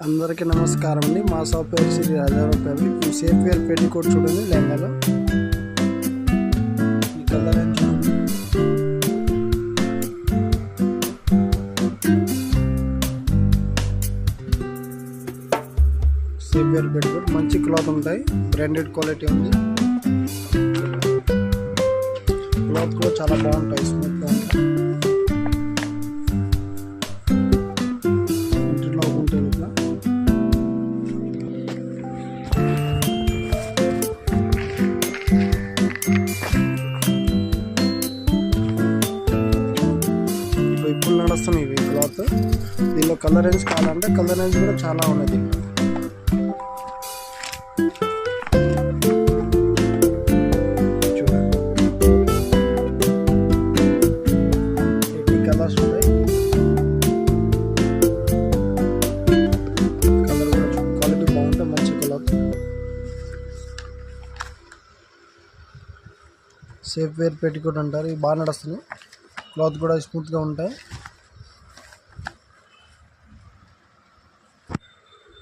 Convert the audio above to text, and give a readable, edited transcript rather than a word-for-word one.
అందరికీ నమస్కారం అండి. మా షాప్ పేరు శ్రీ రాజారావు ఫ్యాబ్రిక్. ఈ సేఫ్ వేర్ పెట్టికోట్ చూడండి లెహంగాలో. ఈ కలర్ అని చూడండి. సేఫ్ వేర్ పెట్టికోట్ మంచి క్లాత్ ఉంటాయి, బ్రాండెడ్ క్వాలిటీ ఉంది. క్లాత్ కూడా చాలా బాగుంటాయి, స్మూత్గా ఉంటాయి. ఇంట్లో ఉంటుంది ఇట్లా. ఇప్పుడు నడుస్తున్నాయి ఇవి క్లాత్. దీనిలో కలర్ రేంజ్ కావాలంటే కలర్ రేంజ్ కూడా చాలా ఉన్నది. చూడండి, కలర్స్ ఉంటాయి. కలర్ కూడా క్వాలిటీ బాగుంటుంది, మంచి కలర్. సేఫ్ వేర్ పెట్టికోట్ అంటారు. ఇవి బాగా నడుస్తున్నాయి, క్లాత్ కూడా స్మూత్గా ఉంటాయి.